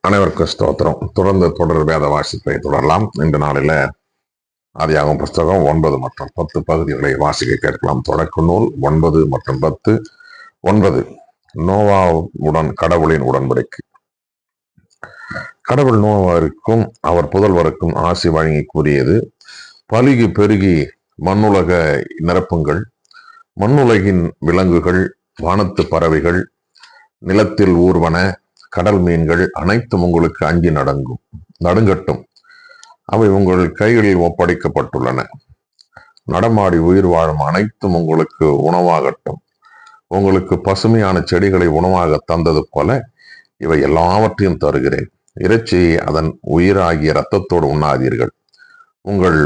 அனைவருக்கும் ஸ்தோத்திரம். தொடர்ந்து தொடர் வேத வாசிப்பை தொடரலாம். இந்த நாளில ஆதியாகமம் புஸ்தகம் 9 மற்றும் 10 பகுதிகளை வாசிக்க கேட்கலாம். தொடக்க நூல் 9 மற்றும் 10. 9, நோவாவுடன் கடவுளின் உடன்படிக்கை. கடவுள் நோவாவிற்கும் அவர் புதல்வருக்கும் ஆசி வழங்கி கூறியது, பலுகி பெருகி மண்ணுலக நிரப்புங்கள். மண்ணுலகின் விலங்குகள், வானத்து பறவைகள், நிலத்தில் ஊர்வன, கடல் மீன்கள் அனைத்தும் உங்களுக்கு அஞ்சி நடுங்கட்டும். அவை உங்கள் கைகளில் ஒப்படைக்கப்பட்டுள்ளன. நடமாடி உயிர் வாழும் அனைத்தும் உங்களுக்கு உணவாகட்டும். உங்களுக்கு பசுமையான செடிகளை உணவாக தந்தது போல இவை எல்லாவற்றையும் தருகிறேன். இறைச்சியை அதன் உயிராகிய இரத்தத்தோடு உண்ணாதீர்கள். உங்கள்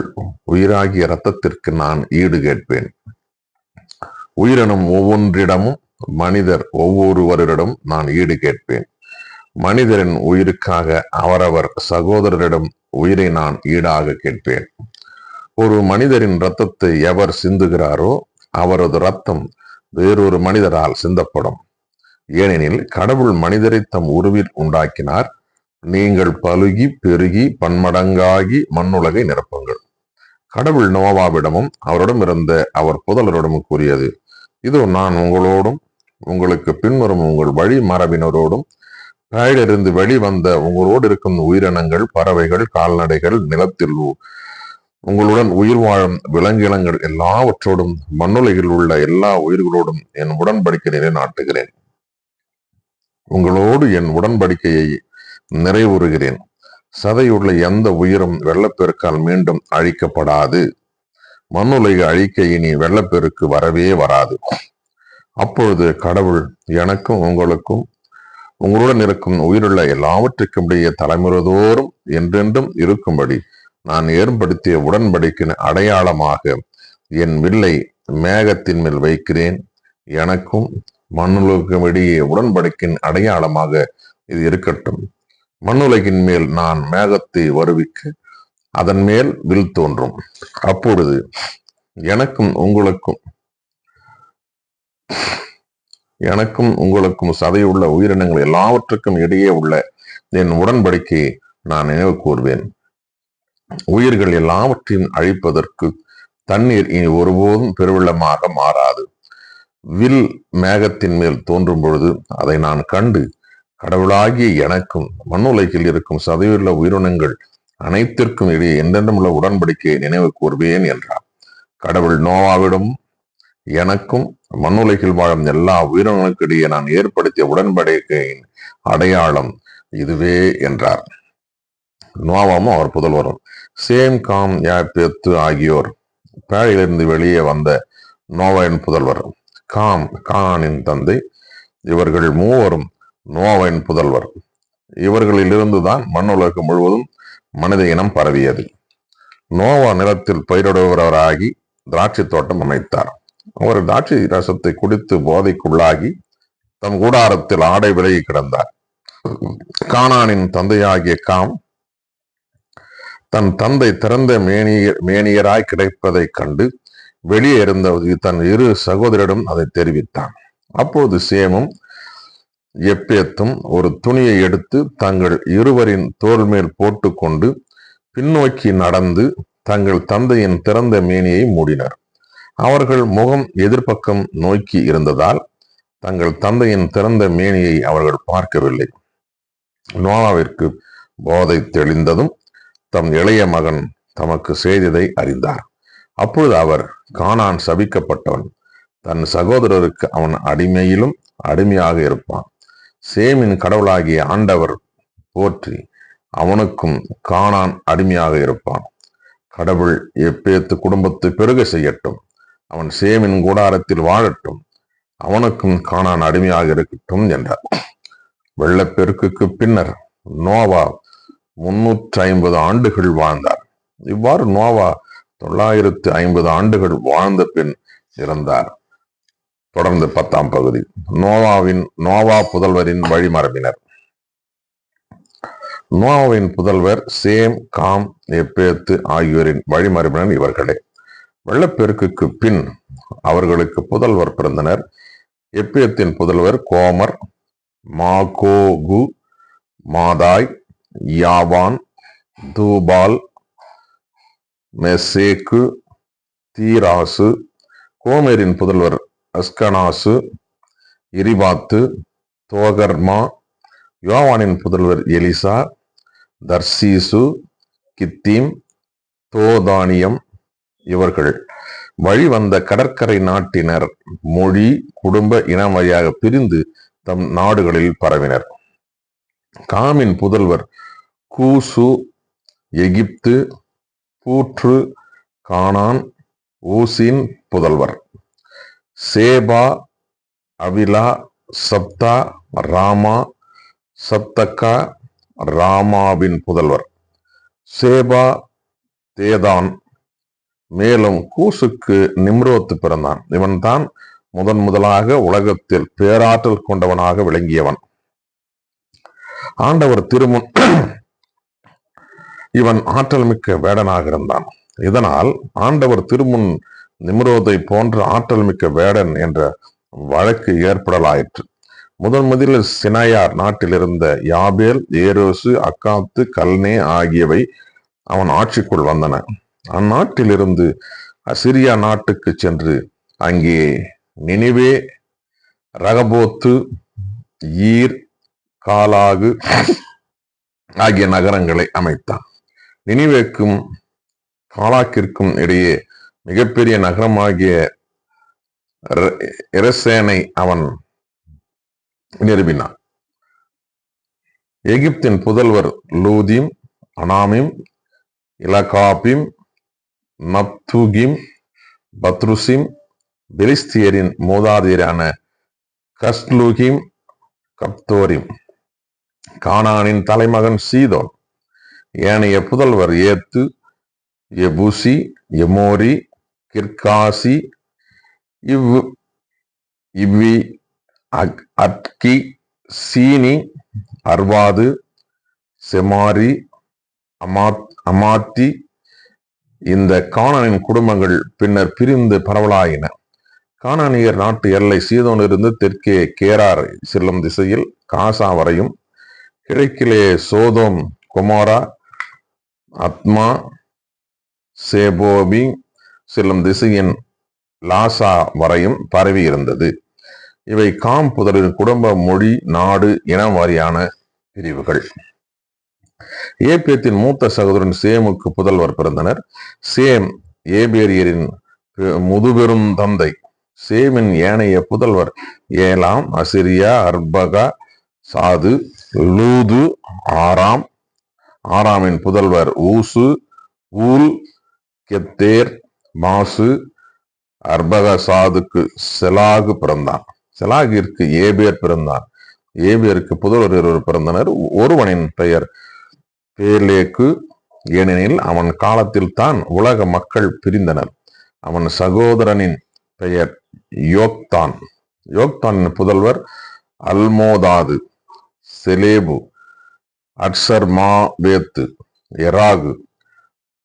உயிராகிய இரத்தத்திற்கு நான் ஈடு கேட்பேன். உயிரினம் ஒவ்வொன்றிடமும், மனிதர் ஒவ்வொருவரிடம் நான் ஈடு கேட்பேன். மனிதரின் உயிருக்காக அவரவர் சகோதரரிடம் உயிரை நான் ஈடாக கேட்பேன். ஒரு மனிதரின் இரத்தத்தை எவர் சிந்துகிறாரோ அவரது இரத்தம் வேறொரு மனிதரால் சிந்தப்படும். ஏனெனில் கடவுள் மனிதரை தம் உருவில் உண்டாக்கினார். நீங்கள் பலுகி பெருகி பன்மடங்காகி மண்ணுலகை நிரப்புங்கள். கடவுள் நோவாவிடமும் அவரிடம் இருந்த அவர் புதல்வரிடமும் கூறியது, இதோ நான் உங்களோடும் உங்களுக்கு பின்வரும் உங்கள் வழி மரபினரோடும் தாயிலிருந்து வெளிவந்த உங்களோடு இருக்கும் உயிரினங்கள், பறவைகள், கால்நடைகள், நிலத்தில் உங்களுடன் உயிர் வாழும் விலங்கினங்கள் எல்லாவற்றோடும் மண்ணுலகில் உள்ள எல்லா உயிர்களோடும் என் உடன்படிக்கை நிலைநாட்டுகிறேன். உங்களோடு என் உடன்படிக்கையை நிறைவுறுகிறேன். சதையுள்ள எந்த உயிரும் வெள்ளப்பெருக்கால் மீண்டும் அழிக்கப்படாது. மண்ணுலக அழிக்க இனி வெள்ளப்பெருக்கு வரவே வராது. அப்பொழுது கடவுள் எனக்கும் உங்களுக்கும் உங்களுடன் இருக்கும் உயிருள்ள எல்லாவற்றுக்கும் இடையே தலைமுறைதோறும் என்றென்றும் இருக்கும்படி நான் ஏற்படுத்திய உடன்படிக்கையின் அடையாளமாக என் வில்லை மேகத்தின் மேல் வைக்கிறேன். எனக்கும் மண்ணுலகும் இடையே உடன்படிக்கையின் அடையாளமாக இது இருக்கட்டும். மண்ணுலகின் மேல் நான் மேகத்தை வருவிக்க அதன் மேல் வில் தோன்றும். அப்பொழுது எனக்கும் உங்களுக்கும் சதையுள்ள உயிரினங்கள் எல்லாவற்றுக்கும் இடையே உள்ள என் உடன்படிக்கையை நான் நினைவு கூர்வேன். உயிர்கள் எல்லாவற்றையும் அழிப்பதற்கு தண்ணீர் இனி ஒருபோதும் பெருவெள்ளமாக மாறாது. வில் மேகத்தின் மேல் தோன்றும் பொழுது அதை நான் கண்டு, கடவுளாகிய எனக்கும் மண்ணுலகில் இருக்கும் சதையுள்ள உயிரினங்கள் அனைத்திற்கும் இடையே என்றென்றும் உள்ள உடன்படிக்கையை நினைவு கூர்வேன் என்றார். கடவுள் நோவாவிடம், எனக்கும் மண்ணுலகில் வாழும் எல்லா உயிரினங்களுக்கு இடையே நான் ஏற்படுத்திய உடன்படிக்கையின் அடையாளம் இதுவே என்றார். நோவாவும் அவர் புதல்வரும் சேம், காம், யாப்பேத்து ஆகியோர் பேழையிலிருந்து வெளியே வந்த நோவாவின் புதல்வர். காம் கானானின் தந்தை. இவர்கள் மூவரும் நோவாவின் புதல்வர். இவர்களிலிருந்துதான் மண்ணுலகம் முழுவதும் மனித இனம் பரவியது. நோவா நிலத்தில் பயிரிடுபவராகி திராட்சை தோட்டம் அமைத்தார். அவர் திராட்சை ரசத்தை குடித்து போதைக்குள்ளாகி தம் கூடாரத்தில் ஆடை விலகி கிடந்தார். கானானின் தந்தையாகிய காம் தன் தந்தை திறந்த மேனியராய் கிடைப்பதை கண்டு வெளியே இருந்த தன் இரு சகோதரிடம் அதை தெரிவித்தான். அப்போது சேமும் எப்பேத்தும் ஒரு துணியை எடுத்து தங்கள் இருவரின் தோள் மேல் போட்டு கொண்டு பின்னோக்கி நடந்து தங்கள் தந்தையின் திறந்த மேனியை மூடினர். அவர்கள் முகம் எதிர்பக்கம் நோக்கி இருந்ததால் தங்கள் தந்தையின் திறந்த மேனியை அவர்கள் பார்க்கவில்லை. நோவாவிற்கு போதை தெளிந்ததும் தம் இளைய மகன் தமக்கு செய்ததை அறிந்தார். அப்பொழுது அவர், கானான் சபிக்கப்பட்டவன், தன் சகோதரருக்கு அவன் அடிமையிலும் அடிமையாக இருப்பான். சேமின் கடவுளாகிய ஆண்டவர் போற்றி அவனுக்கும் கானான் அடிமையாக இருப்பான். கடவுள் எப்பேத்து குடும்பத்தை பெருக செய்யட்டும். அவன் சேமின் கூடாரத்தில் வாழட்டும். அவனுக்கும் கானான் அடிமையாக இருக்கட்டும் என்றார். வெள்ளப்பெருக்குக்கு பின்னர் நோவா 350 ஆண்டுகள் வாழ்ந்தார். இவ்வாறு நோவா 950 ஆண்டுகள் வாழ்ந்த பின் இறந்தார். தொடர்ந்து 10ஆம் பகுதி. நோவா புதல்வரின் வழிமரபினர். நோவாவின் புதல்வர் சேம், காம், எப்பேத்து ஆகியோரின் வழிமரபினர் இவர்களே. வெள்ளப்பெருக்குக்கு பின் அவர்களுக்கு புதல்வர் பிறந்தனர். எப்பேத்தின் புதல்வர் கோமர், மாகோகு, மாதாய், யாவான், தூபால், மெசேக்கு, தீராசு, கோமேரின் புதல்வர் அஸ்கனாசு, இரிபாத்து, தோகர்மா, யோவானின் புதல்வர் எலிசா, தர்சீசு, கித்தீம், தோதானியம். இவர்கள் வழிவந்த கடற்கரை நாட்டினர் மொழி, குடும்ப, இனம் வழியாக பிரிந்து தம் நாடுகளில் பரவினர். காமின் புதல்வர் கூசு, எகிப்து, பூற்று, கானான், ஊசின் புதல்வர் சேபா, அவிலா, சப்தா, ராமா, சப்தக்கா, ராமாவின் புதல்வர் சேபா, தேதான். மேலும் கூசுக்கு நிம்ரோத்து பிறந்தான். இவன் தான் முதலாக உலகத்தில் பேராற்றல் கொண்டவனாக விளங்கியவன். ஆண்டவர் திருமுன் இவன் ஆற்றல் மிக்க வேடனாக இருந்தான். இதனால் ஆண்டவர் திருமுன் நிம்ரோதை போன்ற ஆற்றல் மிக்க வேடன் என்ற வழக்கு ஏற்படலாயிற்று. முதலில் சினாயார் நாட்டில் இருந்த யாபேல், ஏரோசு, அக்காத்து, கல்னே ஆகியவை அவன் ஆட்சிக்குள் வந்தன. அந்நாட்டிலிருந்து அசிரியா நாட்டுக்கு சென்று அங்கே நினிவே, ரகபோத்து, ஈர், காலாகு ஆகிய நகரங்களை அமைத்தான். நினிவேக்கும் காலாக்கிற்கும் இடையே மிகப்பெரிய நகரமாகிய எரசேனை அவன் நிறுவினான். எகிப்தின் புதல்வர் லூதீம், அனாமிம், இலகாபிம், நப்தூகிம், பத்ருசிம், பெலிஸ்தியரின் மூதாதையரான கஸ்லூகிம், கப்தோரிம். கானானின் தலைமகன் சீதோன். ஏனைய புதல்வர் ஏத்து, எபூசி, எமோரி, கிர்காசி, இவ்வி, அட்கி, சீனி, அர்வாது, செமாரி, அமாத்தி. இந்த கானானின் குடும்பங்கள் பின்னர் பிரிந்து பரவலாயின. கானானியர் நாட்டு எல்லை சீதோனிலிருந்து தெற்கே கேரார் செல்லும் திசையில் காசா வரையும், கிழக்கிலே சோதோம், கொமோரா, அத்மா, சேபோபி செல்லும் திசையின் லாசா வரையும் பரவி இருந்தது. இவை காம் புதரின் குடும்ப, மொழி, நாடு, இனம் வாரியான பிரிவுகள். ஏபேத்தின் மூத்த சகோதரன் சேமுக்கு புதல்வர் பிறந்தனர். சேம் ஏபேரியரின் முதுபெரும் தந்தை. சேமின் ஏனைய புதல்வர் ஏலாம், அசிரியா, அர்பகா, சாது, லூது, ஆராம். ஆராமின் புதல்வர் ஊசு, ஊல், கெத்தேர், மாசு. அர்பகசாதுக்கு செலாகு பிறந்தான். செலாகிற்கு ஏபேர் பிறந்தான். ஏபேருக்கு புதல்வர் இருவர் பிறந்தனர். ஒருவனின் பெயர் பேலேக்கு, ஏனெனில் அவன் காலத்தில் தான் உலக மக்கள் பிரிந்தனர். அவன் சகோதரனின் பெயர் யோக்தான். யோக்தானின் புதல்வர் அல்மோதாது, செலேபு, அட்சர்மாவேத்து, எராகு,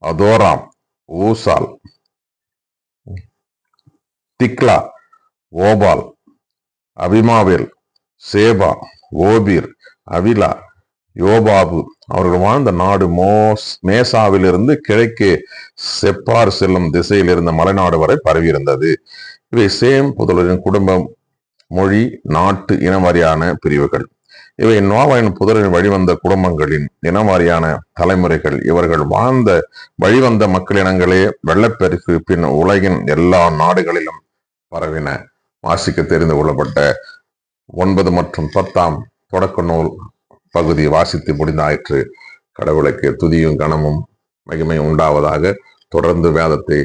அதோராம், ஊசால், திக்லா, ஓபால், அபிமாவேல், சேபா, ஓபீர், அவிலா, யோபாபு. அவர்கள் வாழ்ந்த நாடு மேசாவிலிருந்து கிழக்கே செப்பார் செல்லும் திசையில் இருந்த மலைநாடு வரை பரவியிருந்தது. இவை சேம் புதல்வரின் குடும்பம், மொழி, நாட்டு, இனவாரியான பிரிவுகள். இவை நோவாவின் புதரின் வழிவந்த குடும்பங்களின் இனவாரியான தலைமுறைகள். இவர்கள் வாழ்ந்த வழிவந்த மக்களினங்களே வெள்ளப்பெருக்கு பின் உலகின் எல்லா நாடுகளிலும் பரவின. வாசிக்க தெரிந்து கொள்ளப்பட்ட 9 மற்றும் 10 தொடக்க நூல் பகுதி வாசித்து முடிந்தாயிற்று. கடவுளுக்கு துதியும் கனமும் மகிமையும் உண்டாவதாக. தொடர்ந்து வேதத்தை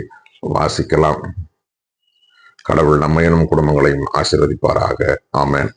வாசிக்கலாம். கடவுள் நம்மையும் குடும்பங்களையும் ஆசீர்வதிப்பாராக. ஆமென்.